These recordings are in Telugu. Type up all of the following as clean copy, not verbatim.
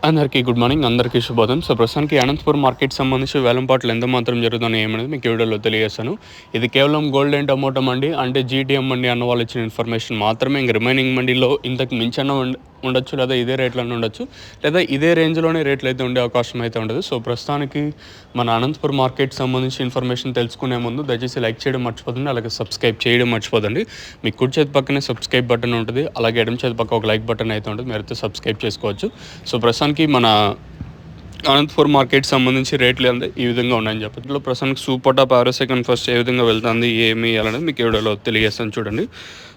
అందరికీ గుడ్ మార్నింగ్. అందరికీ శుభోదయం. సో ప్రస్తుతానికి అనంతపురం మార్కెట్ సంబంధించి వేలంపాట్లు ఎంత మాత్రం జరుగుతున్నాయి ఏమనేది మీకు ఈ వీడియోలో తెలియజేస్తాను. ఇది కేవలం గోల్డ్ అండ్ టమోటా మండి అంటే జీటీఎం మండి అన్న వాళ్ళు ఇచ్చిన ఇన్ఫర్మేషన్ మాత్రమే. ఇంక రిమైనింగ్ మండీలో ఇంతకు మించన్న ఉండొచ్చు, లేదా ఇదే రేట్లను ఉండొచ్చు, లేదా ఇదే రేంజ్లోనే రేట్లు అయితే ఉండే అవకాశం అయితే ఉండదు. సో ప్రస్తుతానికి మన అనంతపురం మార్కెట్ సంబంధించి ఇన్ఫర్మేషన్ తెలుసుకునే ముందు దయచేసి లైక్ చేయడం మర్చిపోదండి, అలాగే సబ్స్క్రైబ్ చేయడం మర్చిపోదండి. మీ కుడి చేతి పక్కనే సబ్స్క్రైబ్ బటన్ ఉంటుంది, అలాగే ఎడమ చేతి పక్క ఒక లైక్ బటన్ అయితే ఉంటుంది, మీరైతే సబ్స్క్రైబ్ చేసుకోవచ్చు. సో ప్రస్తుతానికి మన అనంతపురం మార్కెట్ సంబంధించి రేట్లు అంటే ఈ విధంగా ఉన్నాయని చెప్పచ్చు. ప్రస్తుతానికి super top average second first ఏ విధంగా వెళ్తుంది ఏమి అనేది మీకు వీడియోలో తెలియజేస్తాను చూడండి.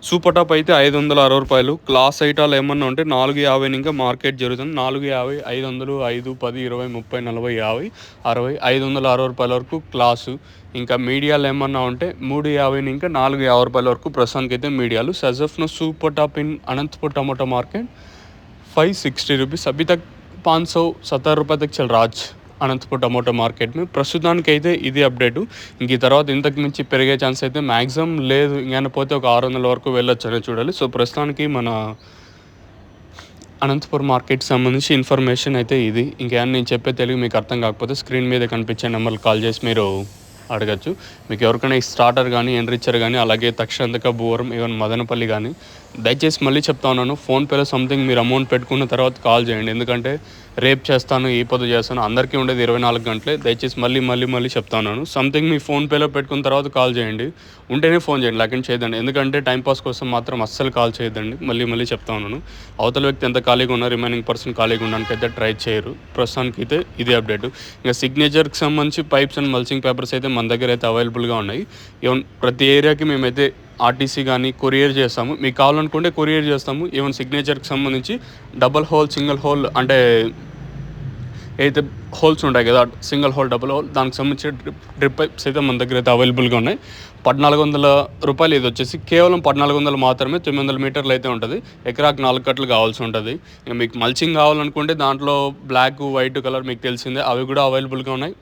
సూపర్ టాప్ అయితే 560 రూపాయలు. క్లాస్ ఐటాలు ఏమన్నా ఉంటే 450 ఇంకా మార్కెట్ జరుగుతుంది. 450, 500, 5, 10, 20, 30, 40, 50, 60, 560 రూపాయల వరకు క్లాసు. ఇంకా మీడియాలు ఏమన్నా ఉంటే 350 ఇంకా 450 రూపాయల వరకు ప్రస్తుతానికి అయితే మీడియాలు. సజఫ్ను super top in Anantapur tomato market 560 rupees अभी तक 570 रुपये तक चल रहा आज అనంతపురం టమోటా మార్కెట్ మీద. ప్రస్తుతానికి అయితే ఇది అప్డేటు. ఇంక ఈ తర్వాత ఇంతకు మించి పెరిగే ఛాన్స్ అయితే మ్యాక్సిమం లేదు. ఇంకైనా పోతే ఒక 600 వరకు వెళ్ళొచ్చు అని చూడాలి. సో ప్రస్తుతానికి మన అనంతపురం మార్కెట్ సంబంధించి ఇన్ఫర్మేషన్ అయితే ఇది. ఇంకేమైనా నేను చెప్పే తెలుగు మీకు అర్థం కాకపోతే స్క్రీన్ మీద కనిపించే నెంబర్కి కాల్ చేసి మీరు అడగచ్చు. మీకు ఎవరికైనా ఈ స్టార్టర్ కానీ ఎన్రిచర్ కానీ అలాగే తక్షణంతక భూవరం ఈవెన్ మదనపల్లి కానీ దయచేసి మళ్ళీ చెప్తా ఉన్నాను, ఫోన్పేలో సంథింగ్ మీరు అమౌంట్ పెట్టుకున్న తర్వాత కాల్ చేయండి. ఎందుకంటే రేపు చేస్తాను ఈ పొద్దు చేస్తాను అందరికీ ఉండేది 24 గంటలే. దయచేసి మళ్ళీ చెప్తా ఉన్నాను, సంథింగ్ మీ ఫోన్పేలో పెట్టుకున్న తర్వాత కాల్ చేయండి. ఉంటేనే ఫోన్ చేయండి, లేకపోతే చేయదండి. ఎందుకంటే టైంపాస్ కోసం మాత్రం అస్సలు కాల్ చేయొద్దండి. మళ్ళీ చెప్తా ఉన్నాను, అవతల వ్యక్తి ఎంత ఖాళీగా ఉన్నా రిమైనింగ్ పర్సన్ ఖాళీగా ఉండడానికి అయితే ట్రై చేయరు. ప్రస్తుతానికి అయితే ఇదే అప్డేట్. ఇంకా సిగ్నేచర్కి సంబంధించి పైప్స్ అండ్ మల్చింగ్ పేపర్స్ అయితే మన దగ్గర అయితే అవైలబుల్గా ఉన్నాయి. ఈవెన్ ప్రతి ఏరియాకి మేమైతే ఆర్టీసీ కానీ కొరియర్ చేస్తాము. మీకు కావాలనుకుంటే కొరియర్ చేస్తాము. ఈవెన్ సిగ్నేచర్కి సంబంధించి డబల్ హోల్ సింగిల్ హోల్ అంటే అయితే హోల్స్ ఉంటాయి కదా, సింగిల్ హోల్ డబుల్ హోల్, దానికి సంబంధించిన డ్రిప్ పైప్స్ అయితే మన దగ్గర అయితే అవైలబుల్గా ఉన్నాయి. 1400 రూపాయలు. ఇది వచ్చేసి కేవలం 1400 మాత్రమే. 900 మీటర్లు అయితే ఉంటుంది. ఎకరాకు 4 కట్టలు కావాల్సి ఉంటుంది. ఇక మీకు మల్చింగ్ కావాలనుకుంటే దాంట్లో బ్లాక్ వైట్ కలర్ మీకు తెలిసిందే, అవి కూడా అవైలబుల్గా ఉన్నాయి.